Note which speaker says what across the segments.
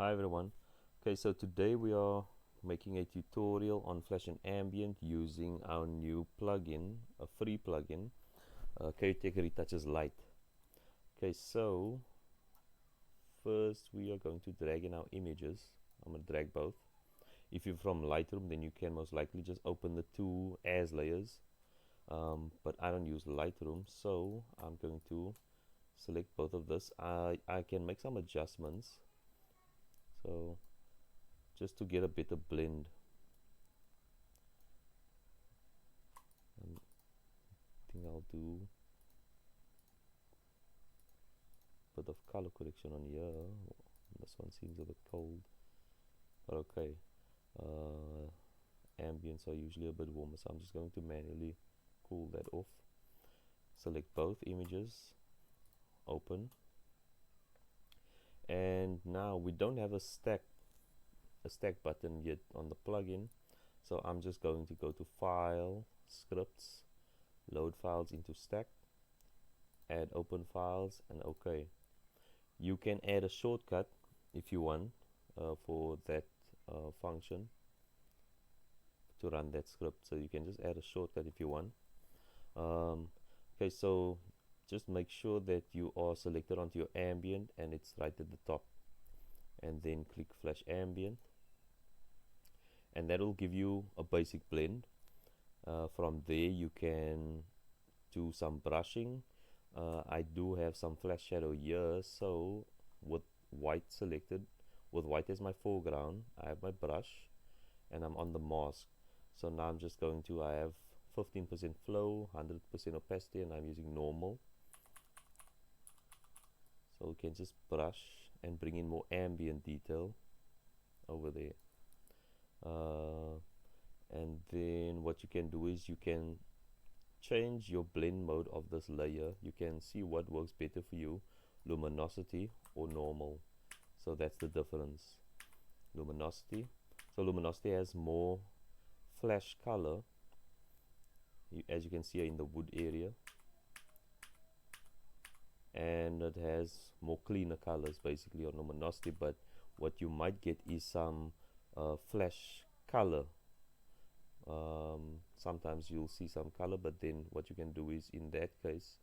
Speaker 1: Hi everyone. Okay, so today we are making a tutorial on Flash and Ambient using our new plugin, a free plugin, Kaotec Retouches Light. Okay, so first we are going to drag in our images. I'm going to drag both. If you're from Lightroom, then you can most likely just open the two as layers. But I don't use Lightroom, so I'm going to select both of this. I can make some adjustments. So just to get a better blend. I think I'll do a bit of color correction on here. This one seems a bit cold, but okay. Ambients are usually a bit warmer, so I'm just going to manually cool that off. Select both images, open, and now we don't have a stack button yet on the plugin, so I'm just going to go to File, Scripts, Load Files into Stack, add Open Files, and OK. You can add a shortcut if you want for that function to run that script, so you can just add a shortcut if you want. Okay, so just make sure that you are selected onto your ambient and it's right at the top, and then click Flash Ambient, and that will give you a basic blend. From there you can do some brushing. I do have some flash shadow here, so with white selected, with white as my foreground, I have my brush and I'm on the mask. So now I'm just going to, I have 15% flow, 100% opacity, and I'm using normal. So we can just brush and bring in more ambient detail over there. And then what you can do is you can change your blend mode of this layer. You can see what works better for you, luminosity or normal. So that's the difference. Luminosity. So luminosity has more flash color, as you can see in the wood area, and it has more cleaner colors basically on luminosity, but what you might get is some flash color. Sometimes you'll see some color, but then what you can do is, in that case,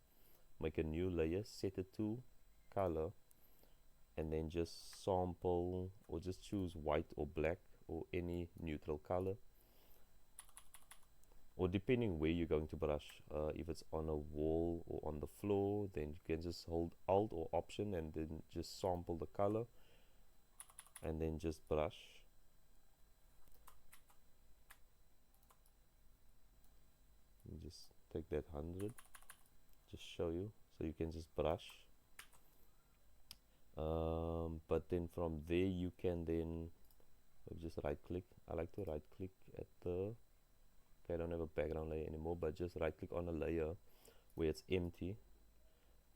Speaker 1: make a new layer, set it to color, and then just sample or just choose white or black or any neutral color, or depending where you're going to brush. If it's on a wall or on the floor, then you can just hold Alt or Option and then just sample the color and then just brush. And just take that 100, just show you, so you can just brush. But then from there you can then just right click. I like to right click at the, okay, I don't have a background layer anymore, but just right click on a layer where it's empty,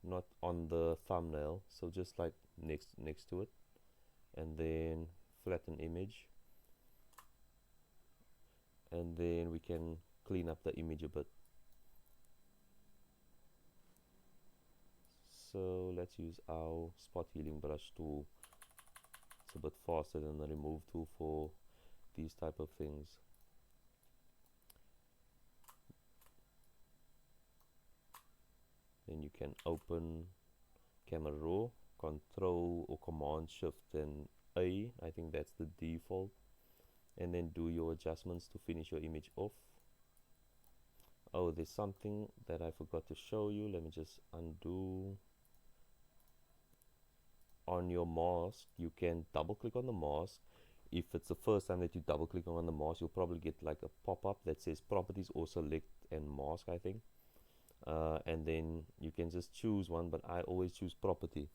Speaker 1: not on the thumbnail, so just like next to it, and then flatten image, and then we can clean up the image a bit. So let's use our spot healing brush tool. It's a bit faster than the remove tool for these type of things. Then you can open Camera Raw, Control or Command Shift and A, I think that's the default, and then do your adjustments to finish your image off. Oh, there's something that I forgot to show you. Let me just undo. On your mask, you can double click on the mask. If it's the first time that you double click on the mask, you'll probably get like a pop-up that says properties or select and mask, I think. And then you can just choose one, but I always choose property,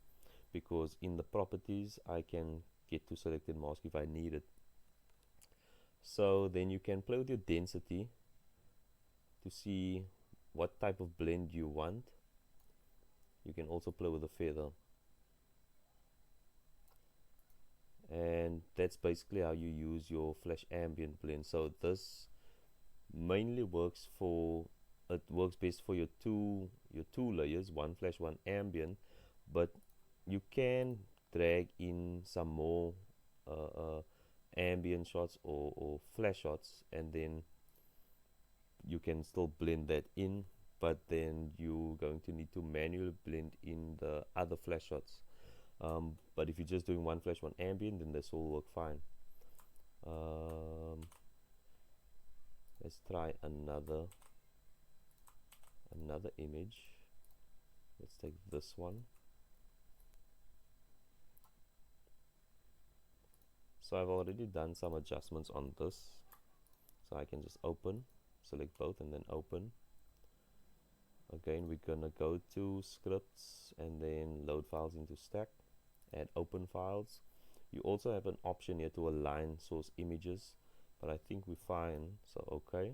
Speaker 1: because in the properties I can get to selected mask if I need it. So then you can play with your density to see what type of blend you want. You can also play with the feather, and that's basically how you use your Flash Ambient blend. So this mainly works for, it works best for your two layers, one Flash, one Ambient, but you can drag in some more ambient shots or flash shots, and then you can still blend that in, but then you're going to need to manually blend in the other flash shots. But if you're just doing one flash, one ambient, then this will work fine. Let's try another image. Let's take this one. So I've already done some adjustments on this, so I can just open, select both, and then open. Again, we're gonna go to scripts and then load files into stack, add open files. You also have an option here to align source images, but I think we're fine, so okay.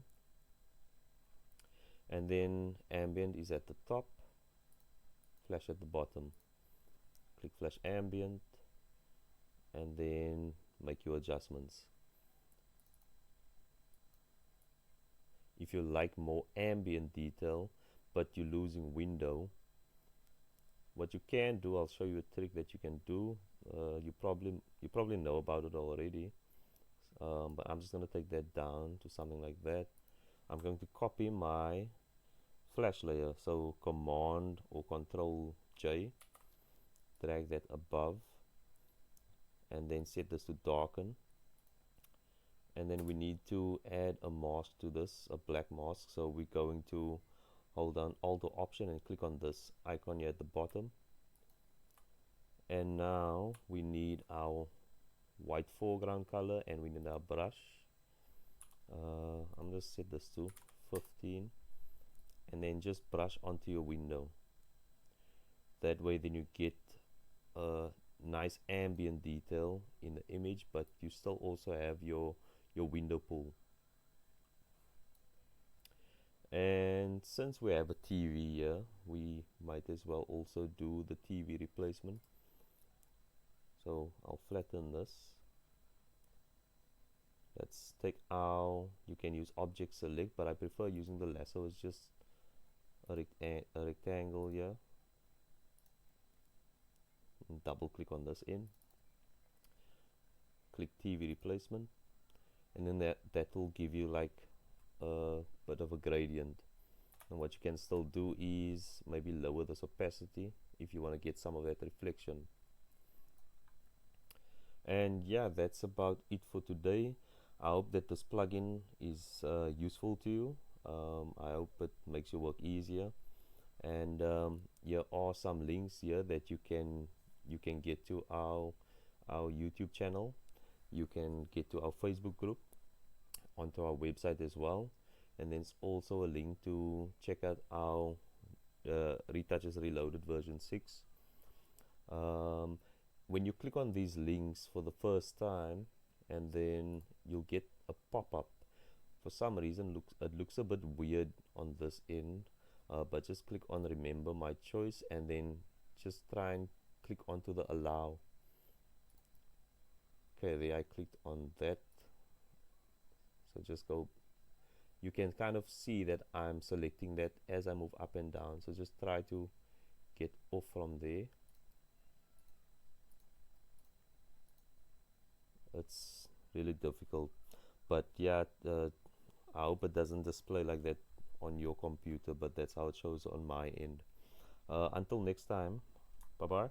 Speaker 1: And then ambient is at the top, flash at the bottom. Click flash ambient and then make your adjustments. If you like more ambient detail but you're losing window, what you can do, I'll show you a trick that you can do. You probably know about it already, but I'm just going to take that down to something like that. I'm going to copy my flash layer, so Command or Control J, drag that above, and then set this to darken. And then we need to add a mask to this, a black mask. So we're going to hold down Alt or Option and click on this icon here at the bottom. And now we need our white foreground color and we need our brush. I'm just set this to 15 and then just brush onto your window. That way then you get a nice ambient detail in the image, but you still also have your window pool. And since we have a TV here, we might as well also do the TV replacement. So I'll flatten this. Let's take out, you can use object select, but I prefer using the lasso. It's just a rectangle here. And double click on this in. Click TV replacement. And then that will give you like a bit of a gradient. And what you can still do is maybe lower this opacity if you want to get some of that reflection. And yeah, that's about it for today. I hope that this plugin is useful to you. I hope it makes your work easier. And here are some links here that you can get to our YouTube channel. You can get to our Facebook group, onto our website as well, and then it's also a link to check out our Retouches Reloaded version 6. When you click on these links for the first time, and then you'll get a pop-up. For some reason it looks a bit weird on this end, but just click on remember my choice and then just try and click onto the allow. Okay, there I clicked on that. So just go, you can kind of see that I'm selecting that as I move up and down, so just try to get off from there. It's really difficult, but yeah, I hope it doesn't display like that on your computer, but that's how it shows on my end. Until next time, bye bye.